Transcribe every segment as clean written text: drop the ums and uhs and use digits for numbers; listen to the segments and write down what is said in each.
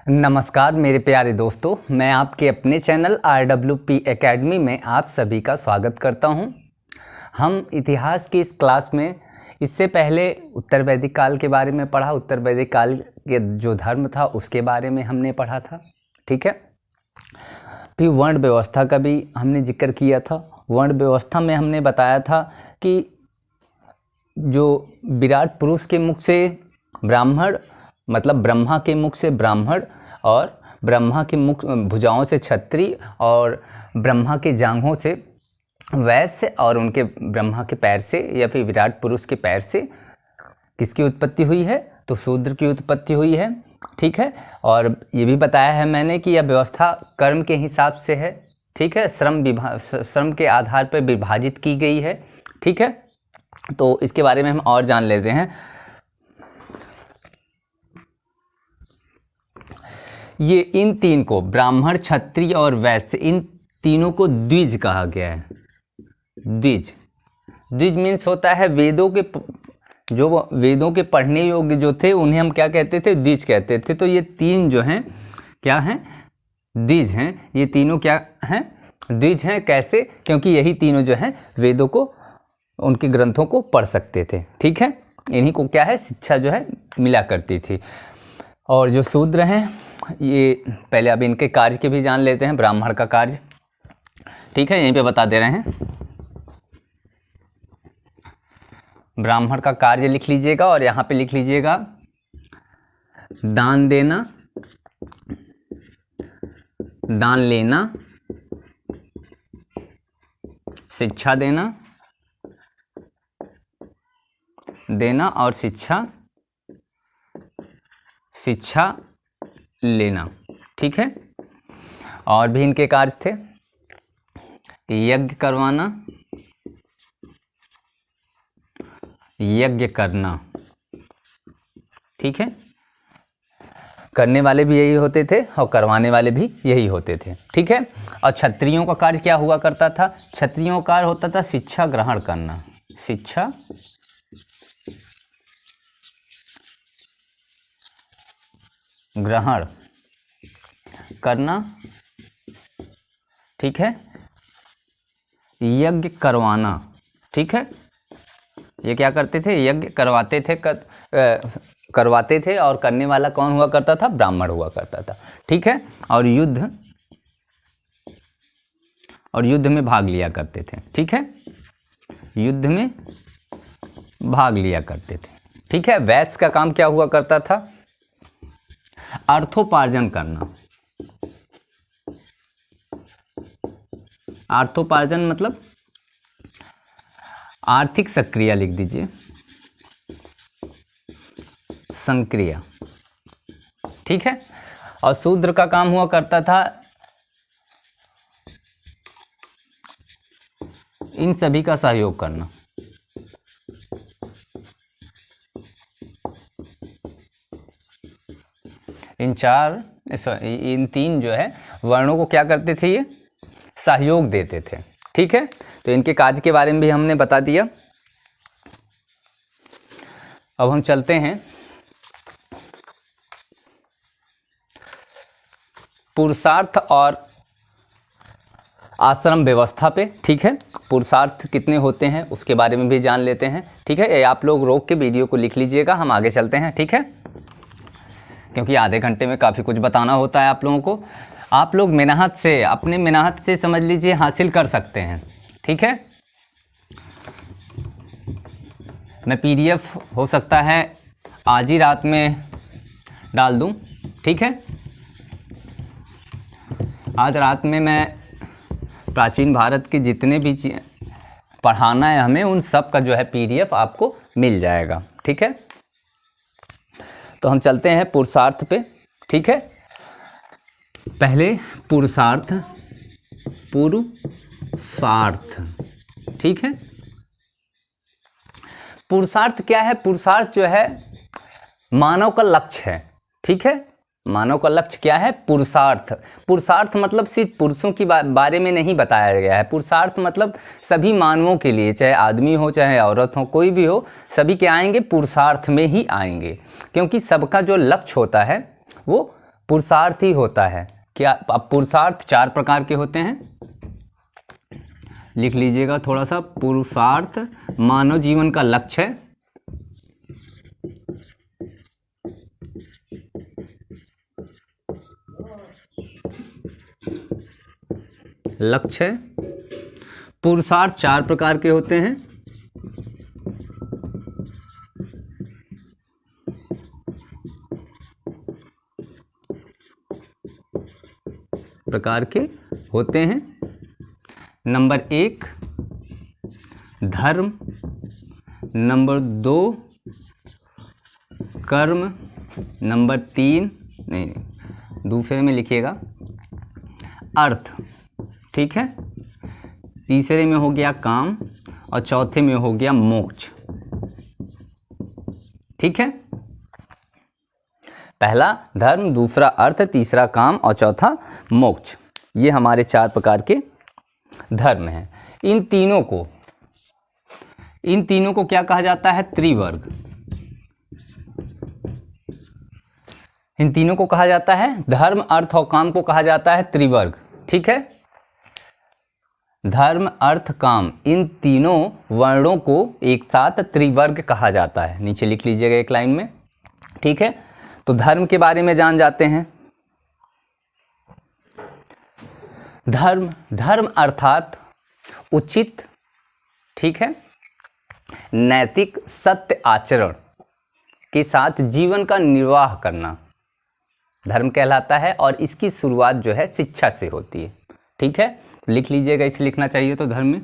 नमस्कार मेरे प्यारे दोस्तों, मैं आपके अपने चैनल RWP एकेडमी में आप सभी का स्वागत करता हूं। हम इतिहास की इस क्लास में इससे पहले उत्तर वैदिक काल के बारे में पढ़ा। उत्तर वैदिक काल के जो धर्म था उसके बारे में हमने पढ़ा था, ठीक है। फिर वर्ण व्यवस्था का भी हमने जिक्र किया था। वर्ण व्यवस्था में हमने बताया था कि जो विराट पुरुष के मुख से ब्राह्मण, मतलब ब्रह्मा के मुख से ब्राह्मण, और ब्रह्मा के मुख भुजाओं से क्षत्रिय, और ब्रह्मा के जांघों से वैश्य, और उनके ब्रह्मा के पैर से या फिर विराट पुरुष के पैर से किसकी उत्पत्ति हुई है? तो शूद्र की उत्पत्ति हुई है, ठीक है। और ये भी बताया है मैंने कि यह व्यवस्था कर्म के हिसाब से है, ठीक है। श्रम के आधार पर विभाजित की गई है, ठीक है। तो इसके बारे में हम और जान लेते हैं। ये इन तीन को, ब्राह्मण, क्षत्रिय और वैश्य, इन तीनों को द्विज कहा गया है। द्विज मीन्स होता है वेदों के पढ़ने योग्य जो थे उन्हें हम क्या कहते थे? द्विज कहते थे। तो ये तीन जो हैं क्या हैं? द्विज हैं। ये तीनों क्या हैं? द्विज हैं। कैसे? क्योंकि यही तीनों जो हैं वेदों को, उनके ग्रंथों को पढ़ सकते थे, ठीक है। इन्हीं को क्या है? शिक्षा जो है मिला करती थी। और जो शूद्र हैं, ये पहले अब इनके कार्य के भी जान लेते हैं। ब्राह्मण का कार्य, ठीक है, यहीं पे बता दे रहे हैं। ब्राह्मण का कार्य लिख लीजिएगा और यहाँ पे लिख लीजिएगा दान देना, दान लेना, शिक्षा देना और शिक्षा लेना, ठीक है। और भी इनके कार्य थे, यज्ञ करवाना, यज्ञ करना, ठीक है। करने वाले भी यही होते थे और करवाने वाले भी यही होते थे, ठीक है। और क्षत्रियों का कार्य क्या हुआ करता था? क्षत्रियों का कार्य होता था शिक्षा ग्रहण करना, शिक्षा ग्रहण करना, ठीक है। यज्ञ करवाना, ठीक है। ये क्या करते थे? यज्ञ करवाते थे और करने वाला कौन हुआ करता था? ब्राह्मण हुआ करता था, ठीक है। और युद्ध में भाग लिया करते थे, ठीक है। युद्ध में भाग लिया करते थे, ठीक है। वैश्य का काम क्या हुआ करता था? अर्थोपार्जन करना। अर्थोपार्जन मतलब आर्थिक सक्रिया, लिख दीजिए, संक्रिया, ठीक है। और शूद्र का काम हुआ करता था इन सभी का सहयोग करना। इन तीन जो है वर्णों को क्या करते थे? ये सहयोग देते थे, ठीक है। तो इनके कार्य के बारे में भी हमने बता दिया। अब हम चलते हैं पुरुषार्थ और आश्रम व्यवस्था पे, ठीक है। पुरुषार्थ कितने होते हैं उसके बारे में भी जान लेते हैं, ठीक है। आप लोग रोक के वीडियो को लिख लीजिएगा, हम आगे चलते हैं, ठीक है। क्योंकि आधे घंटे में काफ़ी कुछ बताना होता है आप लोगों को। आप लोग अपने मेहनत से समझ लीजिए हासिल कर सकते हैं, ठीक है। मैं PDF हो सकता है आज ही रात में डाल दूं, ठीक है। आज रात में मैं प्राचीन भारत के जितने भी पढ़ाना है हमें, उन सब का जो है PDF आपको मिल जाएगा, ठीक है। तो हम चलते हैं पुरुषार्थ पे, ठीक है। पहले पुरुषार्थ, ठीक है। पुरुषार्थ क्या है? पुरुषार्थ जो है मानव का लक्ष्य है, ठीक है। मानव का लक्ष्य क्या है? पुरुषार्थ। पुरुषार्थ मतलब सिर्फ पुरुषों की बारे में नहीं बताया गया है। पुरुषार्थ मतलब सभी मानवों के लिए, चाहे आदमी हो चाहे औरत हो, कोई भी हो, सभी के आएंगे पुरुषार्थ में ही आएंगे, क्योंकि सबका जो लक्ष्य होता है वो पुरुषार्थ ही होता है। क्या अब पुरुषार्थ 4 प्रकार के होते हैं, लिख लीजिएगा थोड़ा सा। पुरुषार्थ मानव जीवन का लक्ष्य है। लक्ष्य, पुरुषार्थ 4 प्रकार के होते हैं। प्रकार के होते हैं। नंबर 1 धर्म, नंबर 2 कर्म, नंबर 3 नहीं दूसरे में लिखिएगा अर्थ, ठीक है। तीसरे में हो गया काम और चौथे में हो गया मोक्ष, ठीक है। पहला धर्म, दूसरा अर्थ, तीसरा काम और चौथा मोक्ष, ये हमारे 4 प्रकार के धर्म हैं। इन तीनों को क्या कहा जाता है? त्रिवर्ग। इन तीनों को कहा जाता है, धर्म अर्थ और काम को कहा जाता है त्रिवर्ग, ठीक है। धर्म अर्थ काम, इन तीनों वर्णों को एक साथ त्रिवर्ग कहा जाता है। नीचे लिख लीजिएगा एक लाइन में, ठीक है। तो धर्म के बारे में जान जाते हैं। धर्म अर्थात उचित, ठीक है, नैतिक सत्य आचरण के साथ जीवन का निर्वाह करना धर्म कहलाता है, और इसकी शुरुआत जो है शिक्षा से होती है, ठीक है। लिख लीजिएगा, इसे लिखना चाहिए तो धर्म में,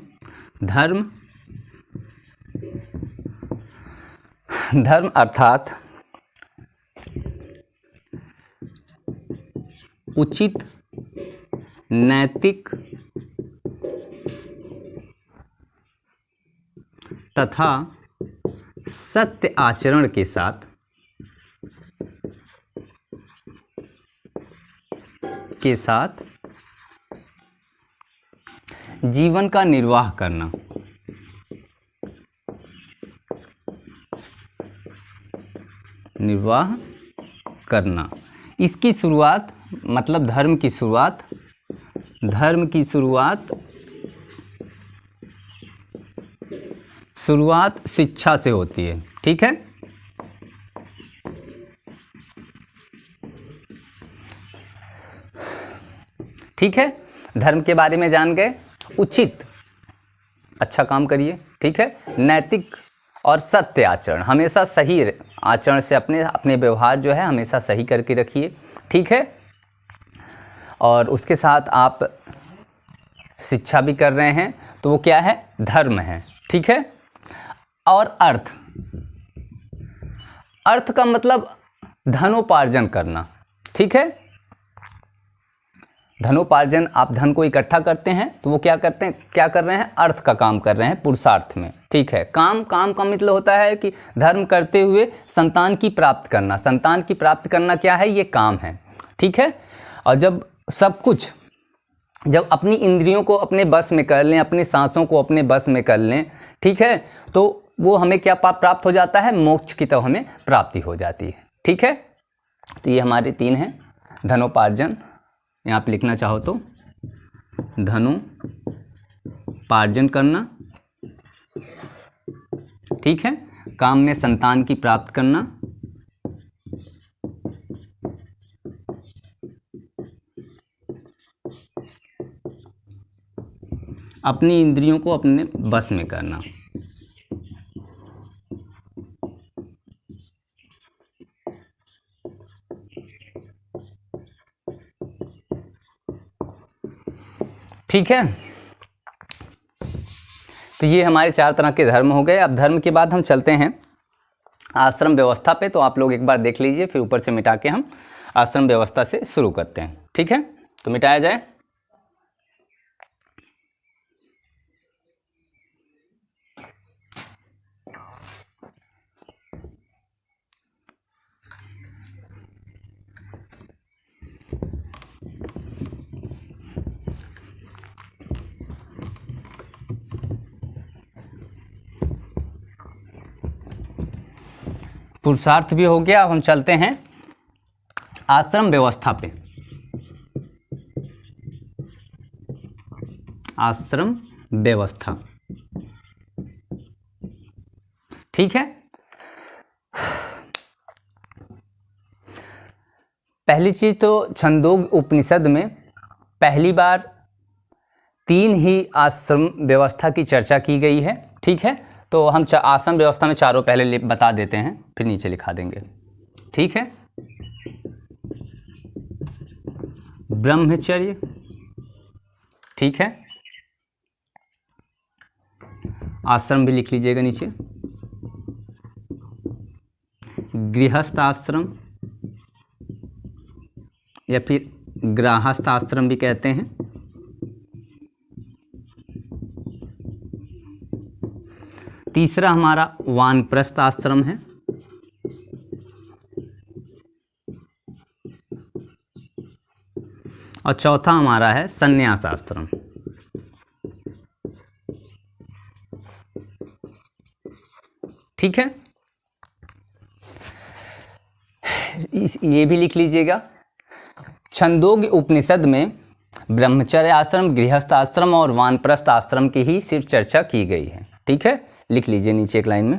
धर्म अर्थात उचित नैतिक तथा सत्य आचरण के साथ जीवन का निर्वाह करना। इसकी शुरुआत मतलब धर्म की शुरुआत शिक्षा से होती है, ठीक है। ठीक है, धर्म के बारे में जान गए। उचित, अच्छा काम करिए, ठीक है। नैतिक और सत्य आचरण, हमेशा सही आचरण से अपने व्यवहार जो है हमेशा सही करके रखिए, ठीक है। और उसके साथ आप शिक्षा भी कर रहे हैं, तो वो क्या है? धर्म है, ठीक है। और अर्थ का मतलब धनोपार्जन करना, ठीक है। धनोपार्जन, आप धन को इकट्ठा करते हैं तो वो क्या करते हैं, क्या कर रहे हैं? अर्थ का काम कर रहे हैं पुरुषार्थ में, ठीक है। काम का मतलब होता है कि धर्म करते हुए संतान की प्राप्त करना। संतान की प्राप्त करना क्या है? ये काम है, ठीक है। और जब सब कुछ, जब अपनी इंद्रियों को अपने बस में कर लें, अपनी सांसों को अपने बस में कर लें, ठीक है, तो वो हमें क्या प्राप्त हो जाता है? मोक्ष की तरफ हमें प्राप्ति हो जाती है, ठीक है। तो ये हमारे 3 हैं। धनोपार्जन, यहाँ पे लिखना चाहो तो धनोपार्जन करना, ठीक है। काम में संतान की प्राप्त करना, अपनी इंद्रियों को अपने बस में करना, ठीक है। तो ये हमारे 4 तरह के धर्म हो गए। अब धर्म के बाद हम चलते हैं आश्रम व्यवस्था पे। तो आप लोग एक बार देख लीजिए, फिर ऊपर से मिटा के हम आश्रम व्यवस्था से शुरू करते हैं, ठीक है। तो मिटाया जाए। पुरुषार्थ भी हो गया। अब हम चलते हैं आश्रम व्यवस्था पे। आश्रम व्यवस्था, ठीक है। पहली चीज तो छंदोग्य उपनिषद में पहली बार 3 ही आश्रम व्यवस्था की चर्चा की गई है, ठीक है। तो हम आश्रम व्यवस्था में चारों पहले बता देते हैं, फिर नीचे लिखा देंगे, ठीक है। ब्रह्मचर्य, ठीक है, आश्रम भी लिख लीजिएगा नीचे। गृहस्थ आश्रम या फिर गृहस्थ आश्रम भी कहते हैं। तीसरा हमारा वानप्रस्थ आश्रम है। और चौथा हमारा है संन्यास आश्रम। ठीक है, ये भी लिख लीजिएगा। छंदोग्य उपनिषद में ब्रह्मचर्य आश्रम, गृहस्थ आश्रम और वानप्रस्थ आश्रम की ही सिर्फ चर्चा की गई है, ठीक है। लिख लीजिए नीचे एक लाइन में।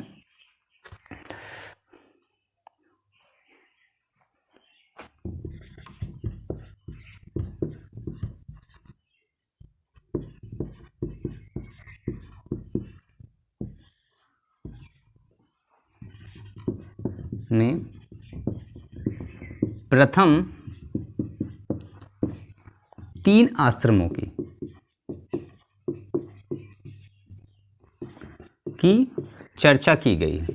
में प्रथम 3 आश्रमों की चर्चा की गई है।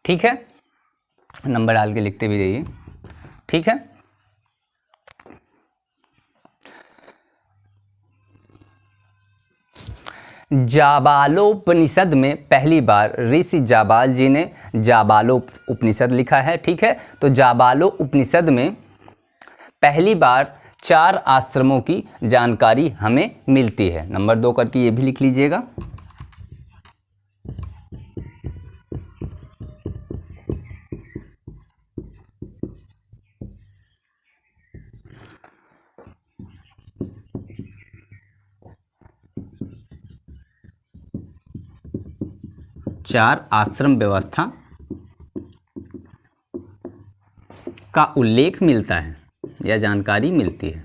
ठीक है, नंबर डाल के लिखते भी रहिए, ठीक है। जाबालोपनिषद में पहली बार ऋषि जाबाल जी ने जाबालोपनिषद लिखा है, ठीक है। तो जाबालोपनिषद में पहली बार 4 आश्रमों की जानकारी हमें मिलती है। नंबर 2 करके ये भी लिख लीजिएगा। चार आश्रम व्यवस्था का उल्लेख मिलता है या जानकारी मिलती है।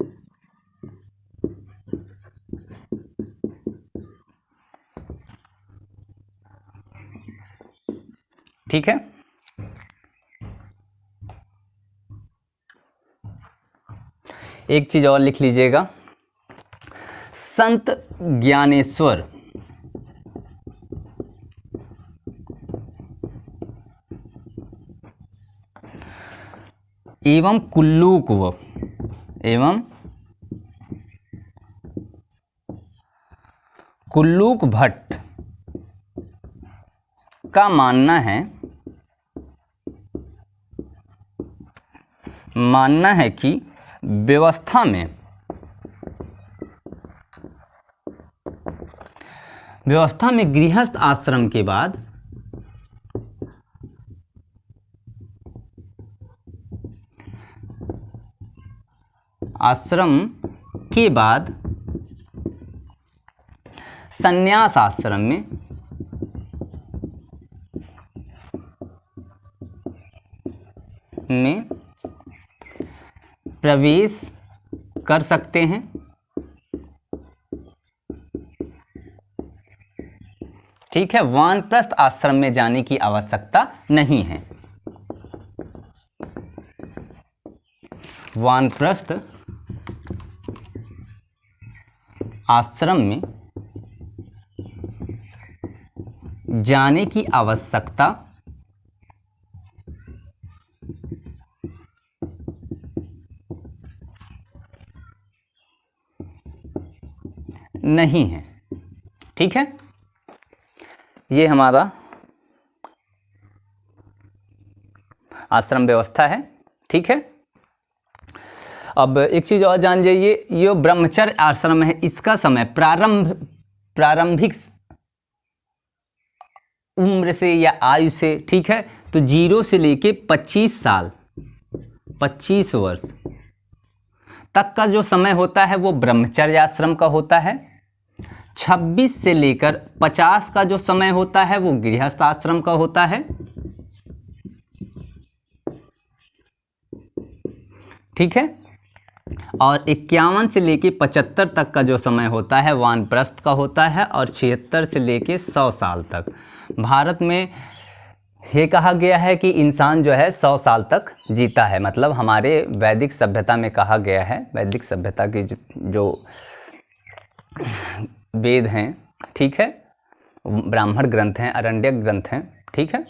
ठीक है, एक चीज और लिख लीजिएगा। संत ज्ञानेश्वर एवं कुल्लूक भट्ट का मानना है कि व्यवस्था में गृहस्थ आश्रम के बाद संन्यास आश्रम में प्रवेश कर सकते हैं। ठीक है, वानप्रस्थ आश्रम में जाने की आवश्यकता नहीं है। वानप्रस्थ आश्रम में जाने की आवश्यकता नहीं है। ठीक है, ये हमारा आश्रम व्यवस्था है। ठीक है, अब एक चीज़ और जान जाइए, ये ब्रह्मचर्य आश्रम है, इसका समय प्रारंभिक उम्र से या आयु से, ठीक है, तो 0 से लेके 25 साल, 25 वर्ष तक का जो समय होता है वो ब्रह्मचर्य आश्रम का होता है। 26 से लेकर 50 का जो समय होता है वो गृहस्थ आश्रम का होता है, ठीक है। और 51 से लेके 75 तक का जो समय होता है वानप्रस्थ का होता है, और 76 से लेके 100 साल तक। भारत में ये कहा गया है कि इंसान जो है 100 साल तक जीता है, मतलब हमारे वैदिक सभ्यता में कहा गया है, वैदिक सभ्यता की जो वेद हैं, ठीक है, ब्राह्मण ग्रंथ हैं, आरण्यक ग्रंथ हैं, ठीक है,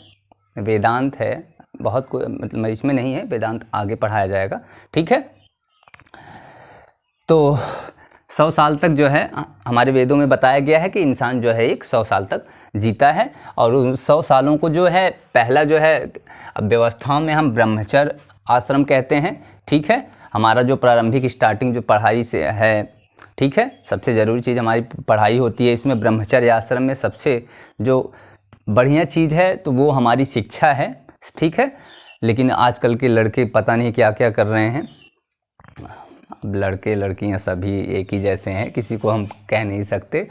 वेदांत है, बहुत कोई मतलब इसमें नहीं है, वेदांत आगे पढ़ाया जाएगा, ठीक है। तो 100 साल तक जो है हमारे वेदों में बताया गया है कि इंसान जो है एक 100 साल तक जीता है। और उन 100 सालों को जो है पहला जो है व्यवस्थाओं में हम ब्रह्मचर्य आश्रम कहते हैं, ठीक है। हमारा जो प्रारंभिक स्टार्टिंग जो पढ़ाई से है, ठीक है, सबसे ज़रूरी चीज़ हमारी पढ़ाई होती है, इसमें ब्रह्मचर्य आश्रम में सबसे जो बढ़िया चीज़ है तो वो हमारी शिक्षा है, ठीक है। लेकिन आजकल के लड़के पता नहीं क्या क्या कर रहे हैं, अब लड़के लड़कियां सभी एक ही जैसे हैं, किसी को हम कह नहीं सकते,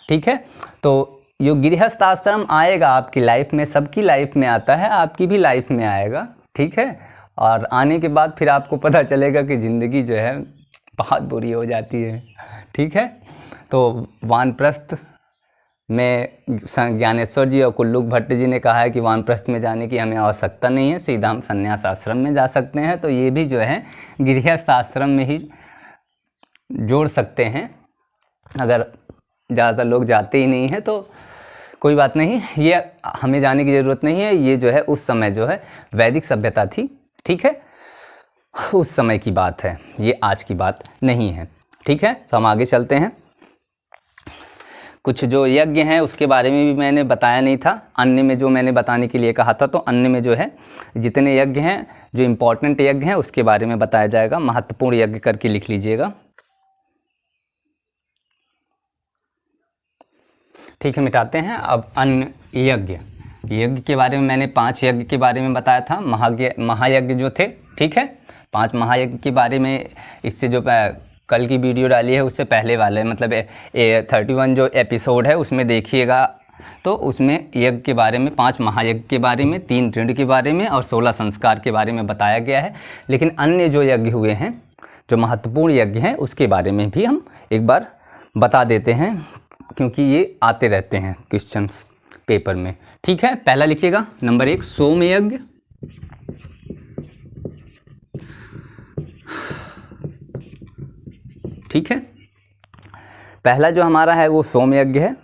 ठीक है। तो ये गृहस्थ आश्रम आएगा आपकी लाइफ में, सबकी लाइफ में आता है, आपकी भी लाइफ में आएगा, ठीक है। और आने के बाद फिर आपको पता चलेगा कि ज़िंदगी जो है बहुत बुरी हो जाती है, ठीक है। तो वानप्रस्थ में ज्ञानेश्वर जी और कुल्लूक भट्ट जी ने कहा है कि वानप्रस्थ में जाने की हमें आवश्यकता नहीं है, सीधा हम संन्यास आश्रम में जा सकते हैं। तो ये भी जो है गृहस्थ आश्रम में ही जोड़ सकते हैं। अगर ज़्यादातर लोग जाते ही नहीं हैं तो कोई बात नहीं, ये हमें जाने की ज़रूरत नहीं है। ये जो है उस समय जो है वैदिक सभ्यता थी, ठीक है, उस समय की बात है, ये आज की बात नहीं है, ठीक है। तो हम आगे चलते हैं। कुछ जो यज्ञ हैं उसके बारे में भी मैंने बताया नहीं था, अन्य में जो मैंने बताने के लिए कहा था, तो अन्य में जो है जितने यज्ञ हैं, जो इम्पोर्टेंट यज्ञ हैं उसके बारे में बताया जाएगा। महत्वपूर्ण यज्ञ करके लिख लीजिएगा, ठीक है। मिटाते हैं अब अन्य यज्ञ। यज्ञ के बारे में मैंने 5 यज्ञ के बारे में बताया था, महायज्ञ जो थे, ठीक है, 5 महायज्ञ के बारे में। इससे जो कल की वीडियो डाली है उससे पहले वाले मतलब 31 जो एपिसोड है उसमें देखिएगा, तो उसमें यज्ञ के बारे में, 5 महायज्ञ के बारे में, 3 ऋण के बारे में और 16 संस्कार के बारे में बताया गया है। लेकिन अन्य जो यज्ञ हुए हैं, जो महत्वपूर्ण यज्ञ हैं, उसके बारे में भी हम एक बार बता देते हैं, क्योंकि ये आते रहते हैं क्वेश्चंस पेपर में, ठीक है। पहला लिखिएगा, नंबर 1 सोम यज्ञ, ठीक है। पहला जो हमारा है वो सोम यज्ञ है।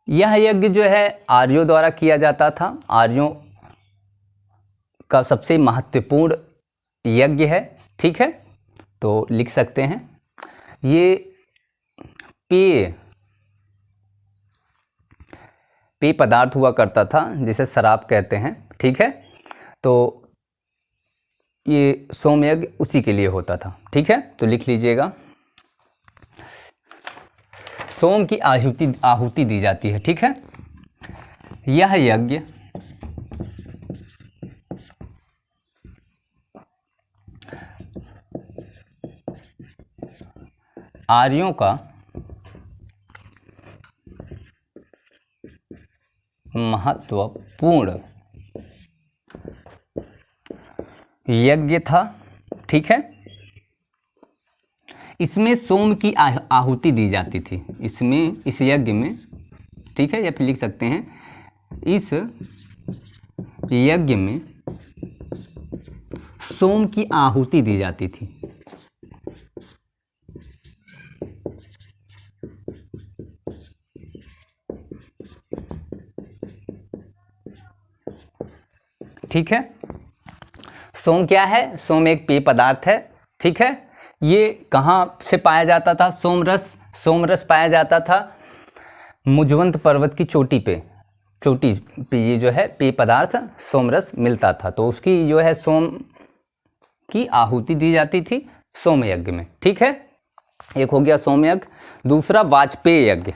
यह यज्ञ जो है आर्यों द्वारा किया जाता था, आर्यों का सबसे महत्वपूर्ण यज्ञ है, ठीक है। तो लिख सकते हैं, ये पेय पदार्थ हुआ करता था जिसे शराब कहते हैं, ठीक है। तो ये सोम यज्ञ उसी के लिए होता था, ठीक है। तो लिख लीजिएगा, सोम की आहुति दी जाती है, ठीक है। यह यज्ञ आर्यों का महत्वपूर्ण यज्ञ था, ठीक है। इसमें सोम की आहुति दी जाती थी, इसमें, इस यज्ञ में, ठीक है, या फिर लिख सकते हैं, इस यज्ञ में सोम की आहुति दी जाती थी, ठीक है। सोम क्या है? सोम एक पेय पदार्थ है, ठीक है। ये कहाँ से पाया जाता था? सोमरस पाया जाता था मुजवंत पर्वत की चोटी पे ये जो है पेय पदार्थ सोमरस मिलता था। तो उसकी जो है सोम की आहुति दी जाती थी सोम यज्ञ में। ठीक है, एक हो गया सोम यज्ञ। दूसरा वाजपेय यज्ञ।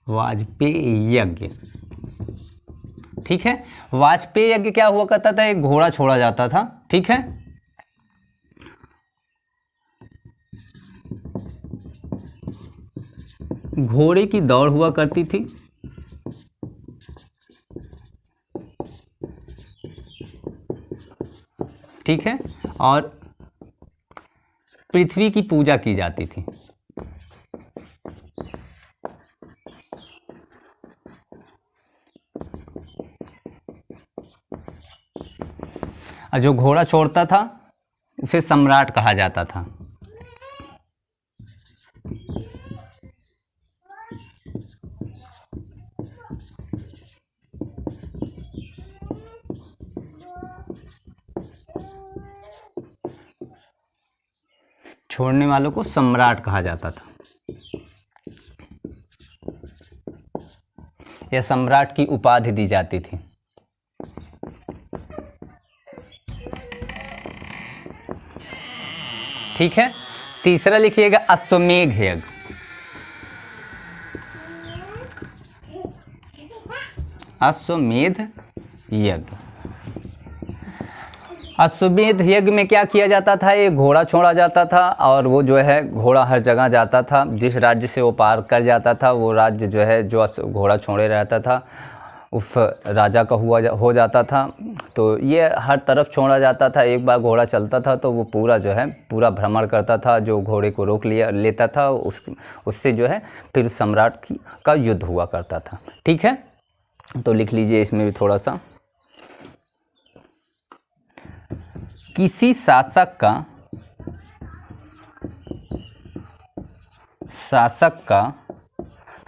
वाजपेय यज्ञ। ठीक है, वाजपेय यज्ञ क्या हुआ करता था, एक घोड़ा छोड़ा जाता था। ठीक है, घोड़े की दौड़ हुआ करती थी। ठीक है, और पृथ्वी की पूजा की जाती थी। और जो घोड़ा छोड़ता था उसे सम्राट कहा जाता था। छोड़ने वालों को सम्राट कहा जाता था। यह सम्राट की उपाधि दी जाती थी। ठीक है, तीसरा लिखिएगा अश्वमेध यज्ञ। अश्वमेध यज्ञ। अश्वमेध यज्ञ में क्या किया जाता था, ये घोड़ा छोड़ा जाता था और वो जो है घोड़ा हर जगह जाता था। जिस राज्य से वो पार कर जाता था वो राज्य जो है जो घोड़ा छोड़े रहता था उस राजा का हो जाता था। तो ये हर तरफ छोड़ा जाता था। एक बार घोड़ा चलता था तो वो पूरा जो है पूरा भ्रमण करता था। जो घोड़े को रोक लेता था उससे जो है फिर सम्राट का युद्ध हुआ करता था। ठीक है, तो लिख लीजिए इसमें भी थोड़ा सा। किसी शासक का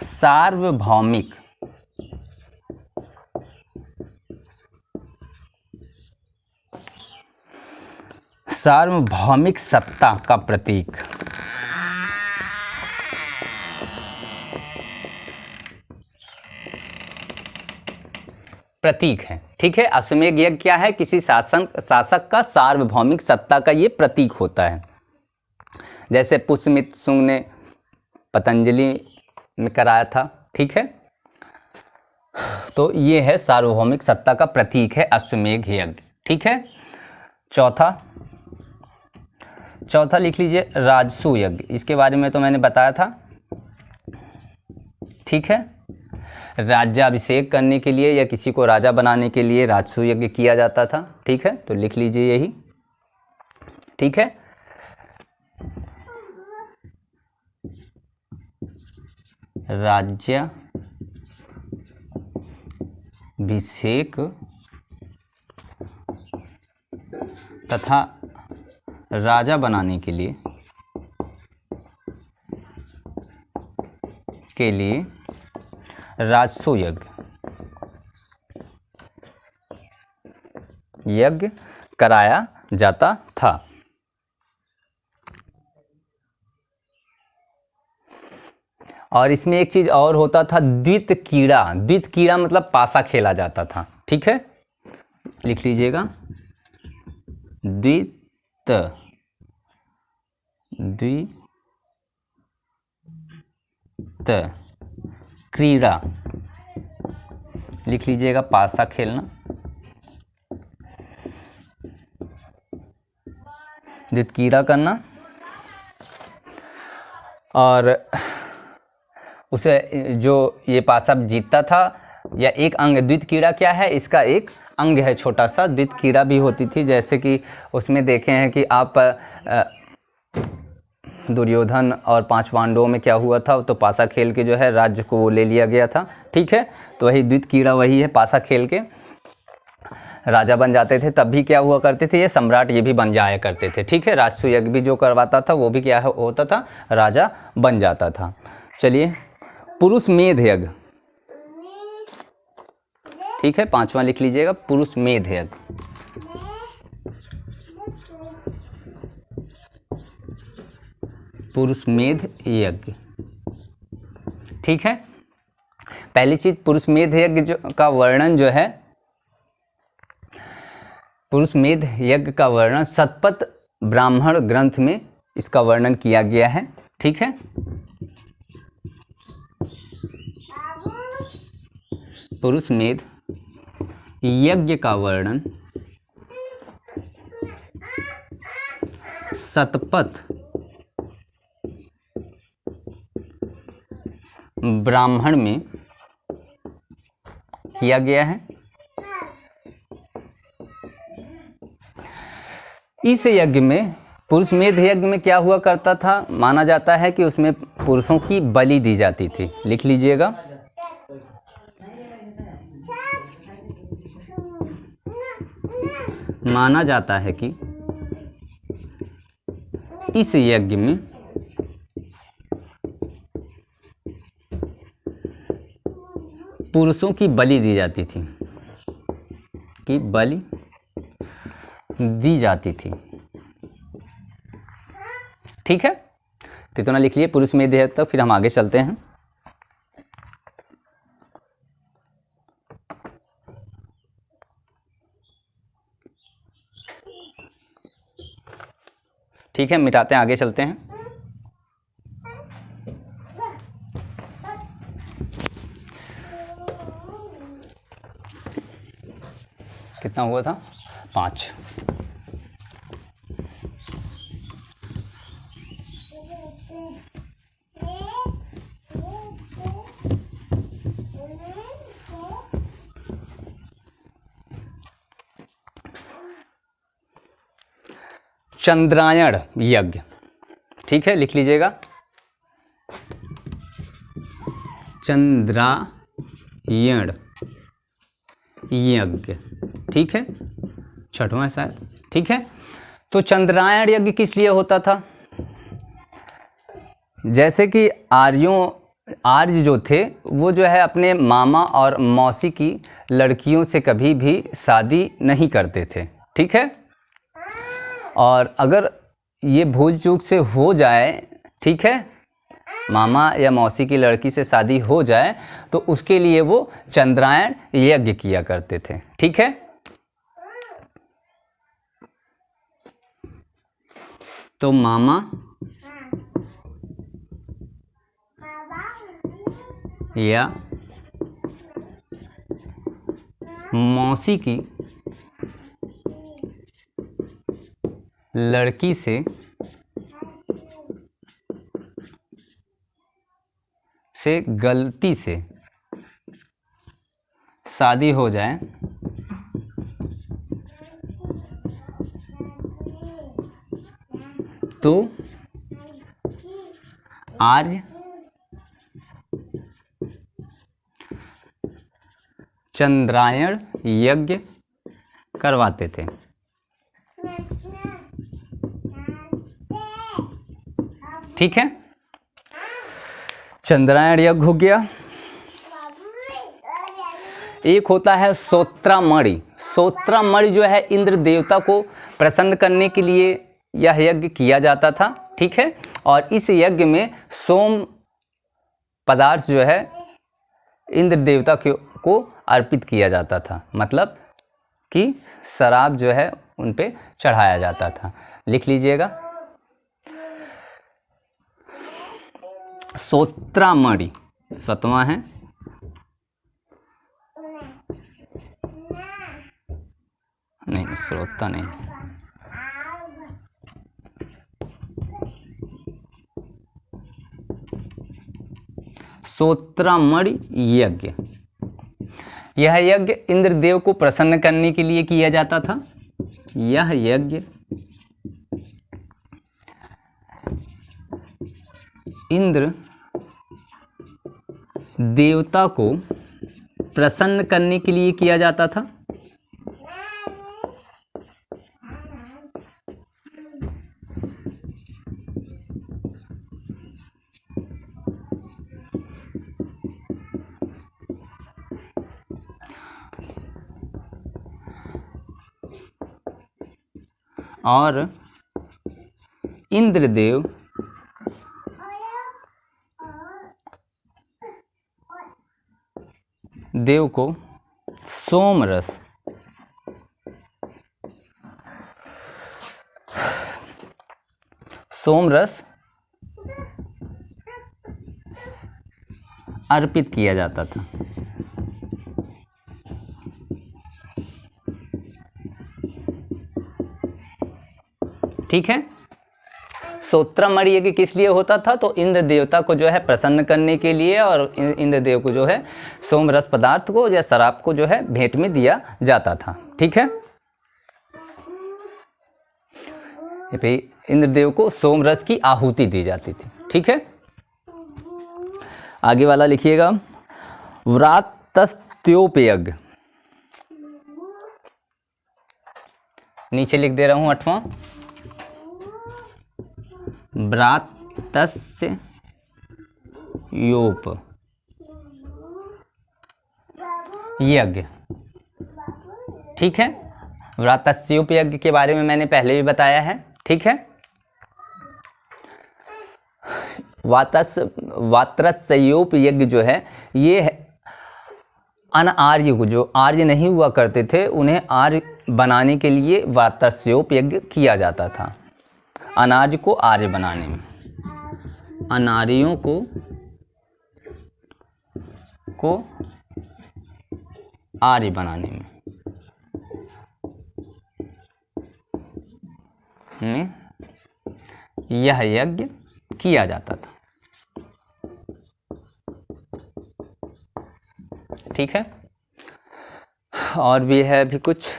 सार्वभौमिक सत्ता का प्रतीक। है। ठीक है, अश्वमेध यज्ञ क्या है, किसी शासक का सार्वभौमिक सत्ता का ये प्रतीक होता है। जैसे पुष्यमित्र शुंग ने पतंजलि में कराया था। ठीक है, तो ये है सार्वभौमिक सत्ता का प्रतीक है अश्वमेध यज्ञ। ठीक है, चौथा लिख लीजिए राजसूय यज्ञ। इसके बारे में तो मैंने बताया था। ठीक है, राज्याभिषेक करने के लिए या किसी को राजा बनाने के लिए राजसूय यज्ञ किया जाता था। ठीक है, तो लिख लीजिए यही। ठीक है, राज्याभिषेक तथा राजा बनाने के लिए राजसूय यज्ञ कराया जाता था। और इसमें एक चीज और होता था, द्वित कीड़ा मतलब पासा खेला जाता था। ठीक है, लिख लीजिएगा द्वित क्रीड़ा। लिख लीजिएगा पासा खेलना, द्वित क्रीड़ा करना। और उसे जो ये पासा जीतता था या एक अंग, द्वित क्रीड़ा क्या है, इसका एक अंग है छोटा सा, द्वित क्रीड़ा भी होती थी। जैसे कि उसमें देखे हैं कि आप दुर्योधन और 5 पांडवों में क्या हुआ था, तो पासा खेल के जो है राज्य को वो ले लिया गया था। ठीक है, तो वही द्वित क्रीड़ा वही है, पासा खेल के राजा बन जाते थे। तब भी क्या हुआ करते थे, ये सम्राट ये भी बन जाया करते थे। ठीक है, राजसूय यज्ञ भी जो करवाता था वो भी क्या होता था, राजा बन जाता था। चलिए पुरुष मेध यज्ञ। ठीक है, 5वां लिख लीजिएगा पुरुष मेध यज्ञ। पुरुष मेध यज्ञ। ठीक है, पहली चीज, पुरुषमेध यज्ञ का वर्णन जो है, पुरुषमेध यज्ञ का वर्णन शतपथ ब्राह्मण ग्रंथ में इसका वर्णन किया गया है। ठीक है, पुरुषमेध यज्ञ का वर्णन शतपथ ब्राह्मण में किया गया है। इस यज्ञ में, पुरुषमेध यज्ञ में क्या हुआ करता था, माना जाता है कि उसमें पुरुषों की बलि दी जाती थी। लिख लीजिएगा, माना जाता है कि इस यज्ञ में पुरुषों की बलि दी जाती थी, कि बलि दी जाती थी। ठीक है, तो इतना लिख लिए पुरुषमेध यज्ञ तक, फिर हम आगे चलते हैं। ठीक है, मिटाते हैं, आगे चलते हैं। कितना हुआ था, 5। चंद्रायण यज्ञ, ठीक है, लिख लीजिएगा, चंद्रायण यज्ञ। ठीक है, छठवां शायद। ठीक है, तो चंद्रायण यज्ञ किस लिए होता था? जैसे कि आर्य जो थे वो जो है अपने मामा और मौसी की लड़कियों से कभी भी शादी नहीं करते थे। ठीक है, और अगर ये भूल चूक से हो जाए, ठीक है, मामा या मौसी की लड़की से शादी हो जाए तो उसके लिए वो चंद्रायण यज्ञ किया करते थे। ठीक है, तो मामा या मौसी की लड़की से गलती से शादी हो जाए तो आर्य चंद्रायण यज्ञ करवाते थे। ठीक है, चंद्रायण यज्ञ हो गया। एक होता है सोत्रामणि। सोत्रामणि जो है इंद्र देवता को प्रसन्न करने के लिए यह यज्ञ किया जाता था। ठीक है, और इस यज्ञ में सोम पदार्थ जो है इंद्र देवता को अर्पित किया जाता था, मतलब कि शराब जो है उन पे चढ़ाया जाता था। लिख लीजिएगा, सोत्रामणि 7वां है। नहीं, श्रोता नहीं, सोत्रामणि यज्ञ। यह यज्ञ इंद्रदेव को प्रसन्न करने के लिए किया जाता था। यह यज्ञ इंद्र देवता को प्रसन्न करने के लिए किया जाता था। और इंद्रदेव इंद्रदेव को सोमरस अर्पित किया जाता था। ठीक है। स्तोत्रम यज्ञ किस लिए होता था? तो इंद्र देवता को जो है प्रसन्न करने के लिए, और इंद्र देव को जो है सोमरस पदार्थ को या शराब को जो है भेंट में दिया जाता था। ठीक है। इंद्रदेव को सोमरस की आहुति दी जाती थी। ठीक है। आगे वाला लिखिएगा, व्रातस्त्योपयज्ञ। नीचे लिख दे रहा हूं 8वां, व्रातस्य योप यज्ञ। ठीक है। व्रातस्योप यज्ञ के बारे में मैंने पहले भी बताया है। ठीक है। वात्रस्योप यज्ञ जो है ये अन आर्य को, जो आर्य नहीं हुआ करते थे, उन्हें आर्य बनाने के लिए वात्रस्योप यज्ञ किया जाता था। अनार्य को आर्य बनाने में, अनार्यों को आर्य बनाने में यह यज्ञ किया जाता था। ठीक है। और भी है अभी कुछ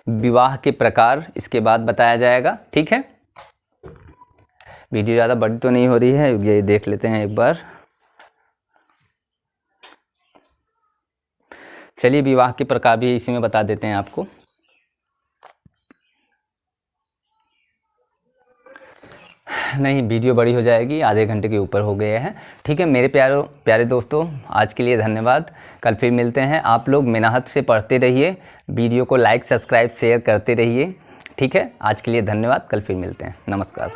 विवाह के प्रकार, इसके बाद बताया जाएगा। ठीक है। वीडियो ज़्यादा बड़ी तो नहीं हो रही है, ये देख लेते हैं एक बार। चलिए विवाह के प्रकार भी इसी में बता देते हैं आपको। नहीं, वीडियो बड़ी हो जाएगी, आधे घंटे के ऊपर हो गए हैं। ठीक है मेरे प्यारे दोस्तों, आज के लिए धन्यवाद। कल फिर मिलते हैं। आप लोग मेहनत से पढ़ते रहिए, वीडियो को लाइक सब्सक्राइब शेयर करते रहिए। ठीक है। आज के लिए धन्यवाद। कल फिर मिलते हैं। नमस्कार।